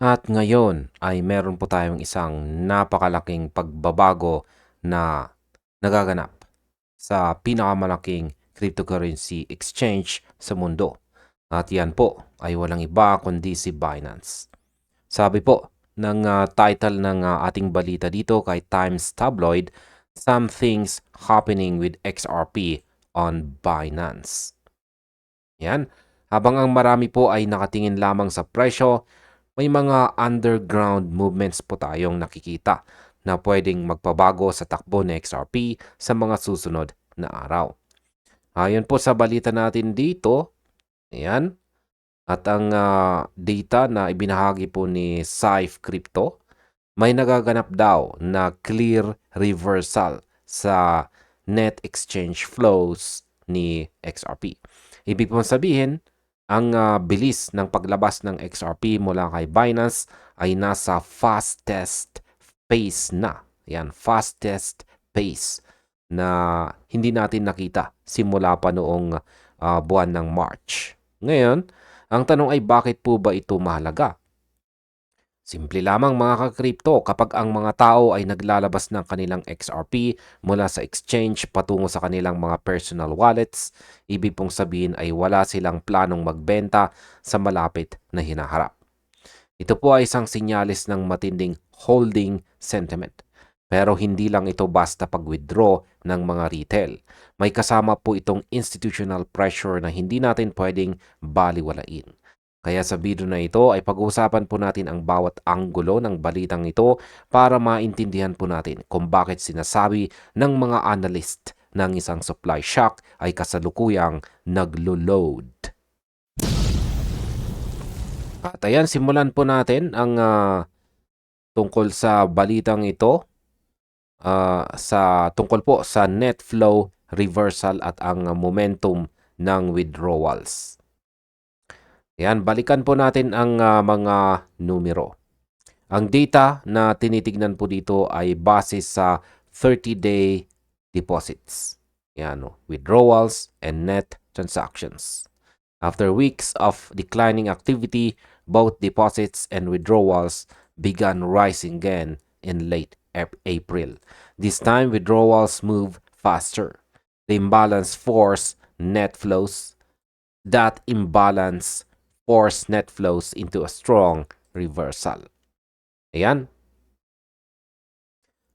At ngayon ay meron po tayong isang napakalaking pagbabago na nagaganap sa pinakamalaking cryptocurrency exchange sa mundo. At yan po ay walang iba kundi si Binance. Sabi po ng title ng ating balita dito kay Times Tabloid, Some Things Happening with XRP on Binance. Yan. Habang ang marami po ay nakatingin lamang sa presyo, may mga underground movements po tayong nakikita na pwedeng magpabago sa takbo ng XRP sa mga susunod na araw. Ayon po sa balita natin dito, ayan, at ang data na ibinahagi po ni Saif Crypto, may nagaganap daw na clear reversal sa net exchange flows ni XRP. Ibig pong sabihin, ang bilis ng paglabas ng XRP mula kay Binance ay nasa fastest pace na. Yan, fastest pace na hindi natin nakita simula pa noong buwan ng March. Ngayon, ang tanong ay bakit po ba ito mahalaga? Simple lamang mga ka-crypto, kapag ang mga tao ay naglalabas ng kanilang XRP mula sa exchange patungo sa kanilang mga personal wallets, ibig pong sabihin ay wala silang planong magbenta sa malapit na hinaharap. Ito po ay isang sinyalis ng matinding holding sentiment. Pero hindi lang ito basta pag-withdraw ng mga retail. May kasama po itong institutional pressure na hindi natin pwedeng baliwalain. Kaya sa video na ito ay pag-uusapan po natin ang bawat anggulo ng balitang ito para maintindihan po natin kung bakit sinasabi ng mga analyst ng isang supply shock ay kasalukuyang naglo-load. At ayan, simulan po natin ang tungkol sa balitang ito, tungkol po sa net flow reversal at ang momentum ng withdrawals. Yan, balikan po natin ang mga numero. Ang data na tinitignan po dito ay base sa 30-day deposits. Yan, withdrawals and net transactions. After weeks of declining activity, both deposits and withdrawals began rising again in late April. This time, withdrawals move faster. The imbalance forced net flows. That imbalance force net flows into a strong reversal. Ayan.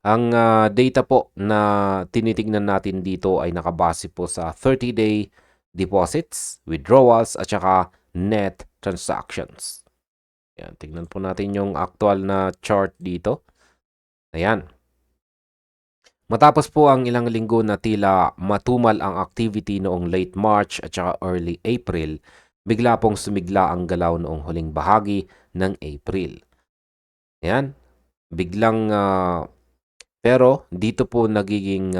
Ang data po na tinitingnan natin dito ay nakabase po sa 30-day deposits, withdrawals, at saka net transactions. Ayan, tingnan po natin yung actual na chart dito. Ayan. Matapos po ang ilang linggo na tila matumal ang activity noong late March at saka early April, bigla pong sumigla ang galaw noong huling bahagi ng April. Ayan. Biglang, pero dito po nagiging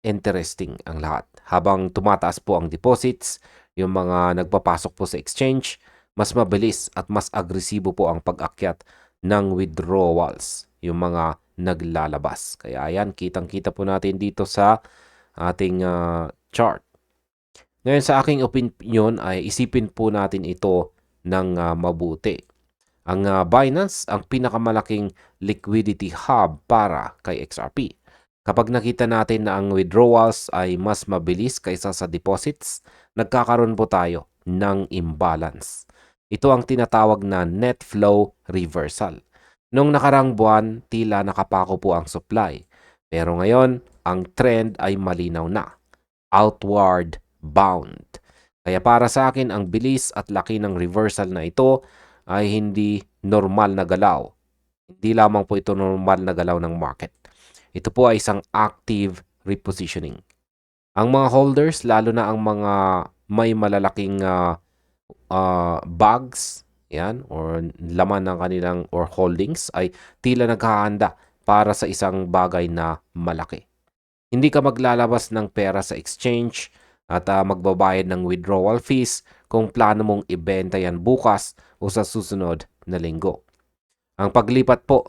interesting ang lahat. Habang tumataas po ang deposits, yung mga nagpapasok po sa exchange, mas mabilis at mas agresibo po ang pag-akyat ng withdrawals, yung mga naglalabas. Kaya ayan, kitang-kita po natin dito sa ating chart. Ngayon sa aking opinion ay isipin po natin ito ng mabuti. Ang Binance ang pinakamalaking liquidity hub para kay XRP. Kapag nakita natin na ang withdrawals ay mas mabilis kaysa sa deposits, nagkakaroon po tayo ng imbalance. Ito ang tinatawag na net flow reversal. Noong nakarang buwan, tila nakapako po ang supply. Pero ngayon, ang trend ay malinaw na. Outward bound. Kaya para sa akin, ang bilis at laki ng reversal na ito ay hindi normal na galaw. Hindi lamang po ito normal na galaw ng market. Ito po ay isang active repositioning. Ang mga holders, lalo na ang mga may malalaking bags, yan, or laman ng kanilang or holdings, ay tila naghahanda para sa isang bagay na malaki. Hindi ka maglalabas ng pera sa exchange at magbabayad ng withdrawal fees kung plano mong ibenta yan bukas o sa susunod na linggo. Ang paglipat po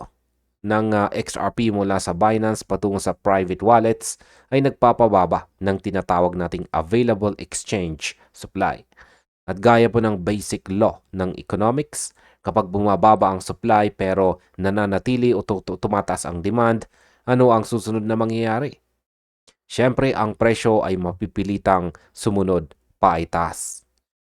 ng XRP mula sa Binance patungo sa private wallets ay nagpapababa ng tinatawag nating available exchange supply. At gaya po ng basic law ng economics, Kapag bumababa ang supply pero nananatili o tumataas ang demand, ano ang susunod na mangyayari? Siyempre, ang presyo ay mapipilitang sumunod paitaas.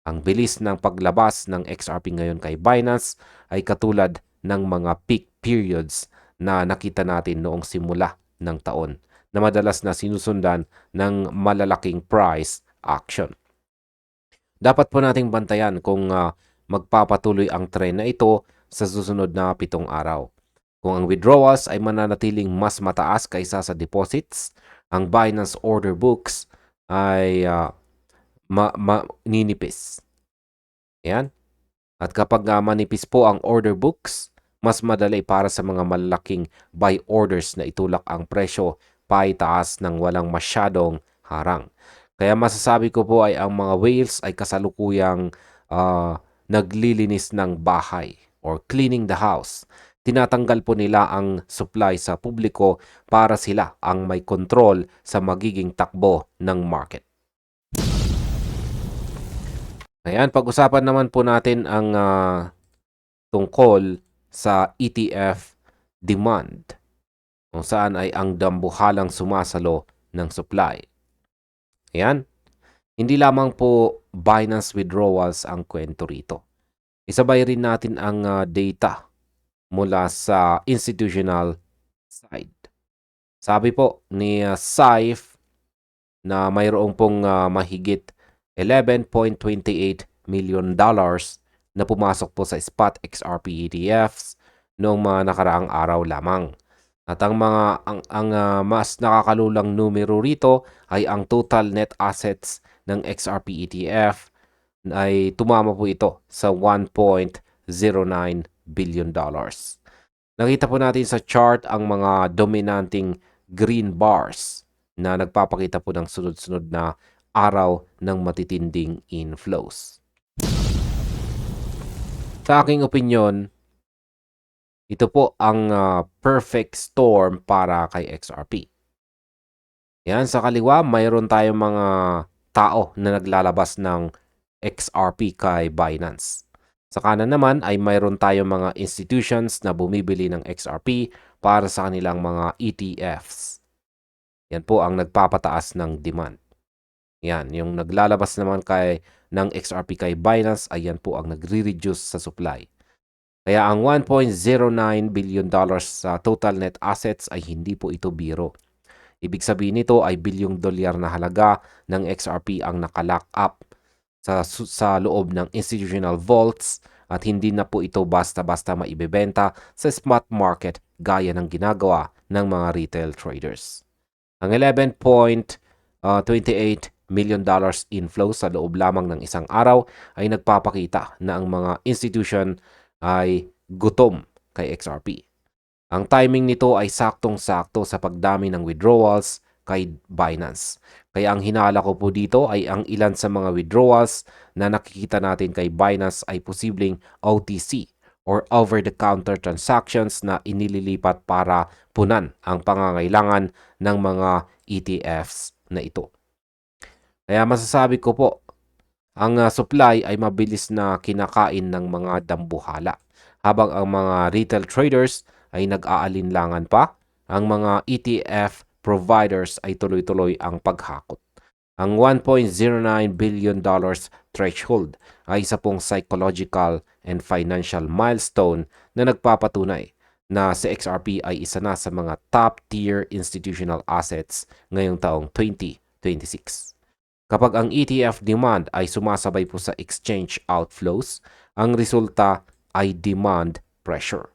Ang bilis ng paglabas ng XRP ngayon kay Binance ay katulad ng mga peak periods na nakita natin noong simula ng taon na madalas na sinusundan ng malalaking price action. Dapat po nating bantayan kung magpapatuloy ang trend na ito sa susunod na 7 araw. Kung ang withdrawals ay mananatiling mas mataas kaysa sa deposits, ang Binance order books ay ninipis. Yan. At kapag manipis po ang order books, mas madali para sa mga malalaking buy orders na itulak ang presyo paitaas ng walang masyadong harang. Kaya masasabi ko po ay ang mga whales ay kasalukuyang naglilinis ng bahay or cleaning the house. Tinatanggal po nila ang supply sa publiko para sila ang may control sa magiging takbo ng market. Ayan, pag-usapan naman po natin ang tungkol sa ETF demand, kung saan ay ang dambuhalang sumasalo ng supply. Ayan, hindi lamang po Binance withdrawals ang kwento rito. Isabay rin natin ang data mula sa institutional side. Sabi po ni Saif na mayroong pong mahigit $11.28 million na pumasok po sa spot XRP ETFs noong mga nakaraang araw lamang. At ang mas nakakalulang numero rito ay ang total net assets ng XRP ETF ay tumama po ito sa $1.09 billion. Nakita po natin sa chart ang mga dominanting green bars na nagpapakita po ng sunod-sunod na araw ng matitinding inflows. Sa aking opinyon, ito po ang perfect storm para kay XRP. Yan, sa kaliwa, mayroon tayong mga tao na naglalabas ng XRP kay Binance. Sa kanan naman ay mayroon tayong mga institutions na bumibili ng XRP para sa kanilang mga ETFs. Yan po ang nagpapataas ng demand. Yan, yung naglalabas naman ng XRP kay Binance ay yan po ang nagre-reduce sa supply. Kaya ang $1.09 billion sa total net assets ay hindi po ito biro. Ibig sabihin nito ay bilyong dolyar na halaga ng XRP ang nakalock up sa loob ng institutional vaults at hindi na po ito basta-basta maibebenta sa spot market gaya ng ginagawa ng mga retail traders. Ang $11.28 million inflow sa loob lamang ng isang araw ay nagpapakita na ang mga institution ay gutom kay XRP. Ang timing nito ay saktong-sakto sa pagdami ng withdrawals kay Binance. Kaya ang hinala ko po dito ay ang ilan sa mga withdrawals na nakikita natin kay Binance ay posibleng OTC or over-the-counter transactions na inililipat para punan ang pangangailangan ng mga ETFs na ito. Kaya masasabi ko po, ang supply ay mabilis na kinakain ng mga dambuhala. Habang ang mga retail traders ay nag-aalinlangan pa, ang mga ETF providers ay tuloy-tuloy ang paghakot. Ang $1.09 billion threshold ay isa pong psychological and financial milestone na nagpapatunay na si XRP ay isa na sa mga top-tier institutional assets ngayong taong 2026. Kapag ang ETF demand ay sumasabay po sa exchange outflows, ang resulta ay demand pressure.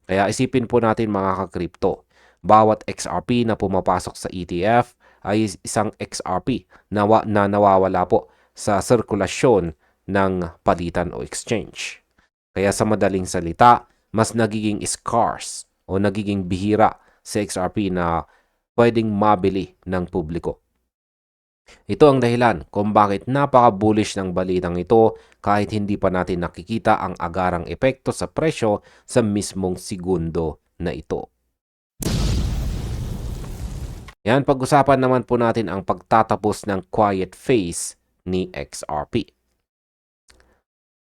Kaya isipin po natin mga ka-crypto, bawat XRP na pumapasok sa ETF ay isang XRP na nawawala po sa sirkulasyon ng palitan o exchange. Kaya sa madaling salita, mas nagiging scarce o nagiging bihira sa XRP na pwedeng mabili ng publiko. Ito ang dahilan kung bakit napaka-bullish ng balitang ito kahit hindi pa natin nakikita ang agarang epekto sa presyo sa mismong segundo na ito. Yan, pag-usapan naman po natin ang pagtatapos ng quiet phase ni XRP.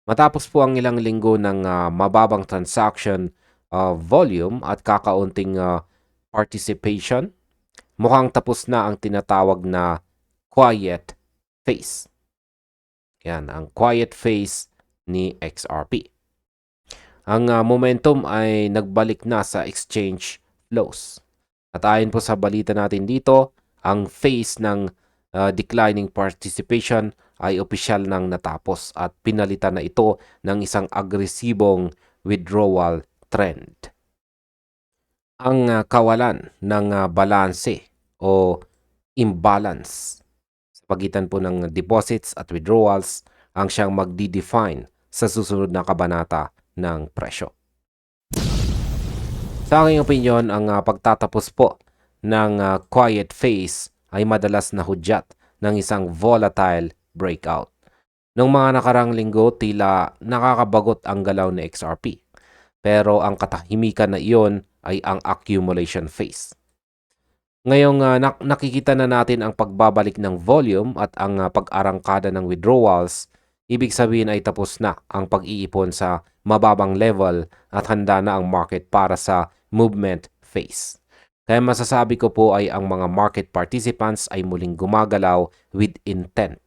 Matapos po ang ilang linggo ng mababang transaction volume at kakaunting participation, mukhang tapos na ang tinatawag na quiet phase. Yan, ang quiet phase ni XRP. Ang momentum ay nagbalik na sa exchange flows. At ayon po sa balita natin dito, ang phase ng declining participation ay opisyal nang natapos at pinalitan na ito ng isang agresibong withdrawal trend. Ang kawalan ng balanse o imbalance sa pagitan po ng deposits at withdrawals ang siyang magdi-define sa susunod na kabanata ng presyo. Sa aking opinion, ang pagtatapos po ng quiet phase ay madalas na hudyat ng isang volatile breakout. Noong mga nakarang linggo, tila nakakabagot ang galaw ni XRP. Pero ang katahimikan na iyon ay ang accumulation phase. Ngayong nakikita na natin ang pagbabalik ng volume at ang pag-arangkada ng withdrawals, ibig sabihin ay tapos na ang pag-iipon sa mababang level at handa na ang market para sa movement phase. Kaya masasabi ko po ay ang mga market participants ay muling gumagalaw with intent.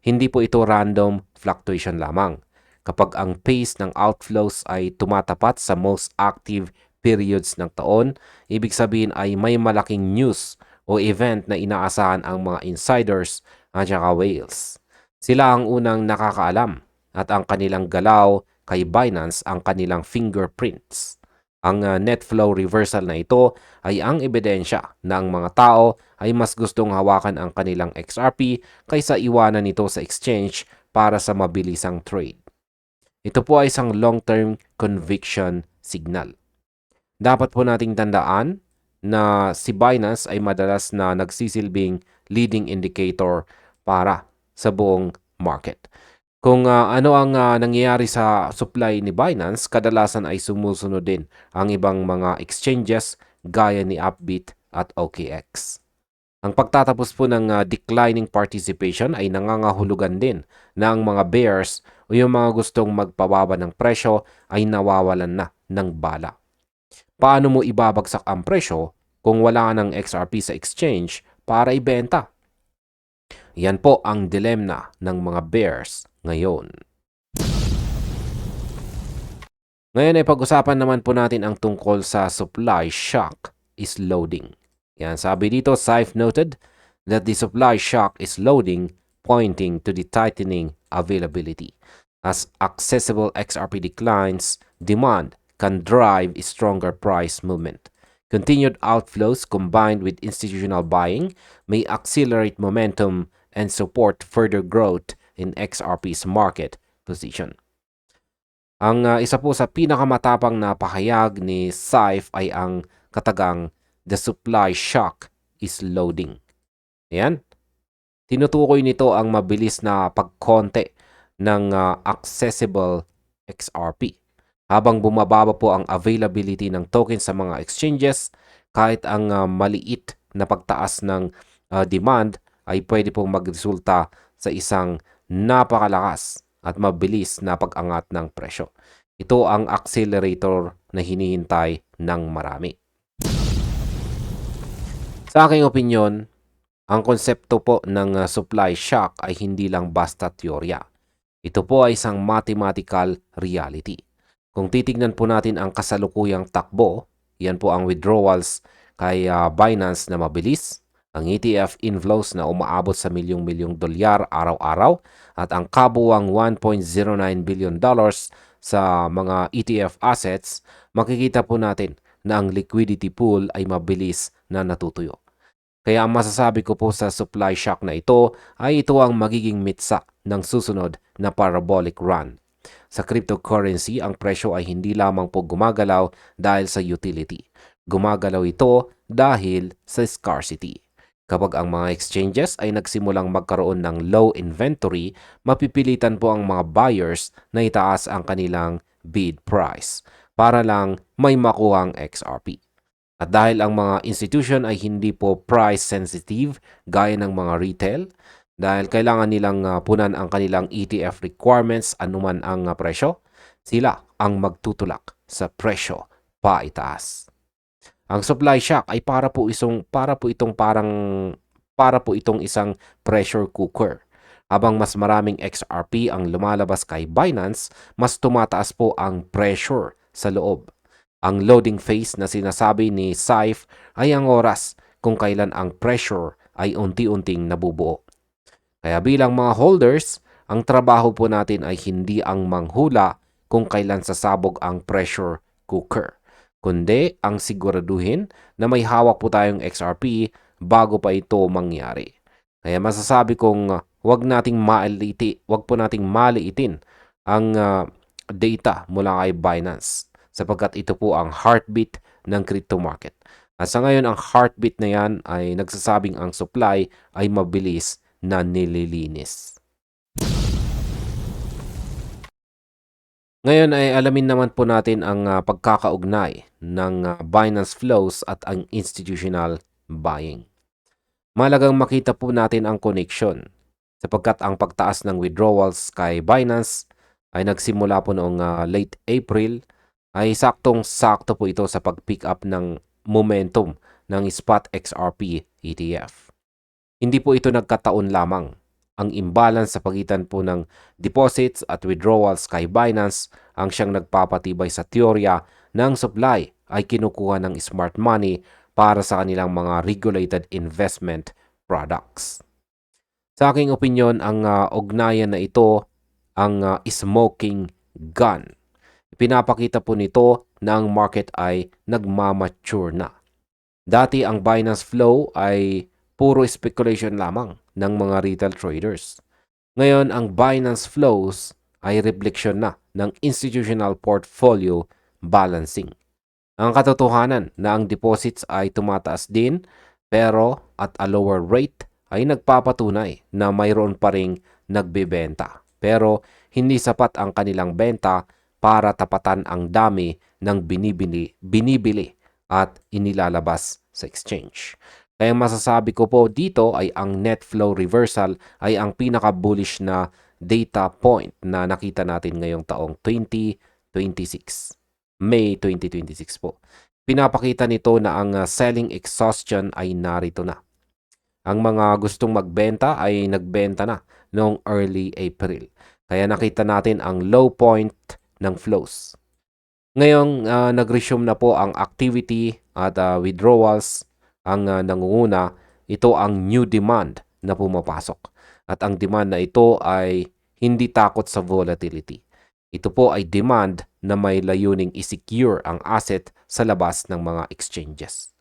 Hindi po ito random fluctuation lamang. Kapag ang pace ng outflows ay tumatapat sa most active periods ng taon, ibig sabihin ay may malaking news o event na inaasahan ang mga insiders at saka whales. Sila ang unang nakakaalam at ang kanilang galaw kay Binance ang kanilang fingerprints. Ang net flow reversal na ito ay ang ebidensya na ang mga tao ay mas gustong hawakan ang kanilang XRP kaysa iwanan ito sa exchange para sa mabilisang trade. Ito po ay isang long-term conviction signal. Dapat po nating tandaan na si Binance ay madalas na nagsisilbing leading indicator para sa buong market. Kung ano ang nangyayari sa supply ni Binance, kadalasan ay sumusunod din ang ibang mga exchanges gaya ni Upbit at OKX. Ang pagtatapos po ng declining participation ay nangangahulugan din na ang mga bears o yung mga gustong magpababa ng presyo ay nawawalan na ng bala. Paano mo ibabagsak ang presyo kung wala ng XRP sa exchange para ibenta? Yan po ang dilemma ng mga bears ngayon. Ngayon ay pag-usapan naman po natin ang tungkol sa supply shock is loading. Yan, sabi dito, Saif noted that the supply shock is loading, pointing to the tightening availability. As accessible XRP declines, demand can drive a stronger price movement. Continued outflows combined with institutional buying may accelerate momentum and support further growth in XRP's market position. Ang isa po sa pinakamatapang na pahayag ni Saif ay ang katagang the supply shock is loading. Ayan. Tinutukoy nito ang mabilis na pagkonte ng accessible XRP. Habang bumababa po ang availability ng token sa mga exchanges, kahit ang maliit na pagtaas ng demand ay pwede pong magresulta sa isang napakalakas at mabilis na pag-angat ng presyo. Ito ang accelerator na hinihintay ng marami. Sa aking opinyon, ang konsepto po ng supply shock ay hindi lang basta teorya. Ito po ay isang mathematical reality. Kung titignan po natin ang kasalukuyang takbo, yan po ang withdrawals kay Binance na mabilis, ang ETF inflows na umaabot sa milyong-milyong dolyar araw-araw, at ang kabuwang $1.09 billion sa mga ETF assets, makikita po natin na ang liquidity pool ay mabilis na natutuyo. Kaya ang masasabi ko po sa supply shock na ito ay ito ang magiging mitsa ng susunod na parabolic run. Sa cryptocurrency, ang presyo ay hindi lamang po gumagalaw dahil sa utility. Gumagalaw ito dahil sa scarcity. Kapag ang mga exchanges ay nagsimulang magkaroon ng low inventory, mapipilitan po ang mga buyers na itaas ang kanilang bid price para lang may makuhang XRP. At dahil ang mga institution ay hindi po price sensitive gaya ng mga retail, Dahil kailangan nilang punan ang kanilang ETF requirements anuman ang presyo, sila ang magtutulak sa presyo paitaas. Ang supply shock ay para po itong isang pressure cooker. Habang mas maraming XRP ang lumalabas kay Binance, mas tumataas po ang pressure sa loob. Ang loading phase na sinasabi ni Saif ay ang oras kung kailan ang pressure ay unti-unting nabubuo. Kaya bilang mga holders, ang trabaho po natin ay hindi ang manghula kung kailan sasabog ang pressure cooker, kundi ang siguraduhin na may hawak po tayong XRP bago pa ito mangyari. Kaya masasabi kong wag po nating maliitin ang data mula kay Binance sapagkat ito po ang heartbeat ng crypto market. At sa ngayon, ang heartbeat na yan ay nagsasabing ang supply ay mabilis na nililinis. Ngayon ay alamin naman po natin ang pagkakaugnay ng Binance flows at ang institutional buying. Malagang makita po natin ang connection sapagkat ang pagtaas ng withdrawals kay Binance ay nagsimula po noong late April ay saktong-sakto po ito sa pag-pick up ng momentum ng spot XRP ETF. Hindi po ito nagkataon lamang. Ang imbalance sa pagitan po ng deposits at withdrawals kay Binance ang siyang nagpapatibay sa teorya ng supply ay kinukuha ng smart money para sa kanilang mga regulated investment products. Sa aking opinyon, ang ugnayan na ito ang smoking gun. Pinapakita po nito na ang market ay nagmamature na. Dati ang Binance flow ay puro speculation lamang ng mga retail traders. Ngayon, ang Binance flows ay reflection na ng institutional portfolio balancing. Ang katotohanan na ang deposits ay tumataas din pero at a lower rate ay nagpapatunay na mayroon pa ring nagbebenta. Pero hindi sapat ang kanilang benta para tapatan ang dami ng binibili at inilalabas sa exchange. Kaya masasabi ko po dito ay ang net flow reversal ay ang pinaka-bullish na data point na nakita natin ngayong taong 2026. May 2026 po. Pinapakita nito na ang selling exhaustion ay narito na. Ang mga gustong magbenta ay nagbenta na noong early April. Kaya nakita natin ang low point ng flows. Ngayong nag-resume na po ang activity at withdrawals ang nangunguna, ito ang new demand na pumapasok. At ang demand na ito ay hindi takot sa volatility. Ito po ay demand na may layuning i-secure ang asset sa labas ng mga exchanges.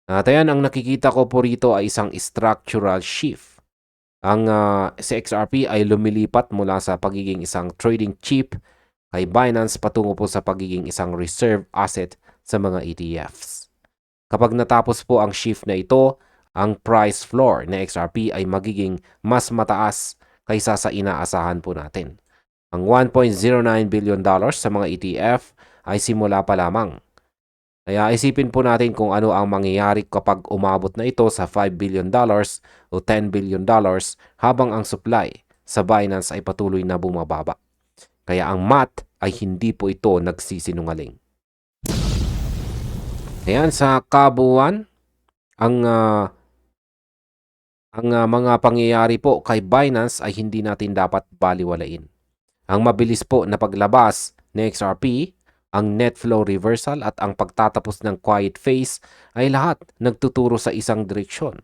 At ayan, ang nakikita ko po rito ay isang structural shift. Ang si XRP ay lumilipat mula sa pagiging isang trading chip kay Binance patungo po sa pagiging isang reserve asset sa mga ETFs. Kapag natapos po ang shift na ito, ang price floor na XRP ay magiging mas mataas kaysa sa inaasahan po natin. Ang $1.09 billion sa mga ETF ay simula pa lamang. Kaya isipin po natin kung ano ang mangyayari kapag umabot na ito sa $5 billion o $10 billion habang ang supply sa Binance ay patuloy na bumababa. Kaya ang math ay hindi po ito nagsisinungaling. Ayan, sa kabuuan, ang mga pangyayari po kay Binance ay hindi natin dapat baliwalain. Ang mabilis po na paglabas ng XRP, ang net flow reversal at ang pagtatapos ng quiet phase ay lahat nagtuturo sa isang direksyon.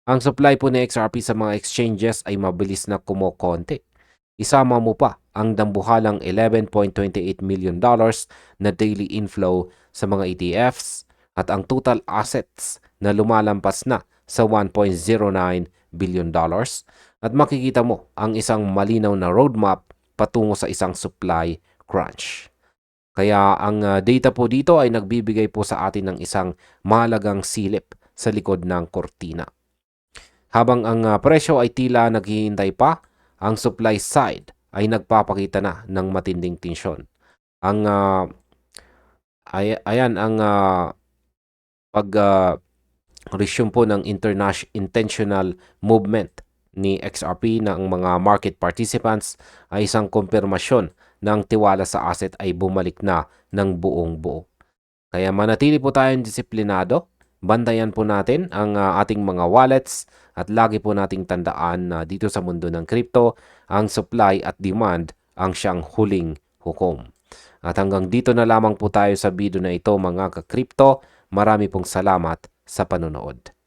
Ang supply po ng XRP sa mga exchanges ay mabilis na kumokonti. Isama mo pa ang dambuhalang $11.28 million na daily inflow sa mga ETFs at ang total assets na lumalampas na sa $1.09 billion at makikita mo ang isang malinaw na roadmap patungo sa isang supply crunch. Kaya ang data po dito ay nagbibigay po sa atin ng isang mahalagang silip sa likod ng kortina. Habang ang presyo ay tila naghihintay pa, ang supply side ay nagpapakita na ng matinding tensyon. Ang pag resume po ng intentional movement ni XRP ng mga market participants ay isang kumpirmasyon ng tiwala sa asset ay bumalik na ng buong buo. Kaya manatili po tayong disiplinado, bantayan po natin ang ating mga wallets at lagi po nating tandaan na dito sa mundo ng crypto, ang supply at demand ang siyang huling hukom. At hanggang dito na lamang po tayo sa video na ito mga ka-crypto. Marami pong salamat sa panonood.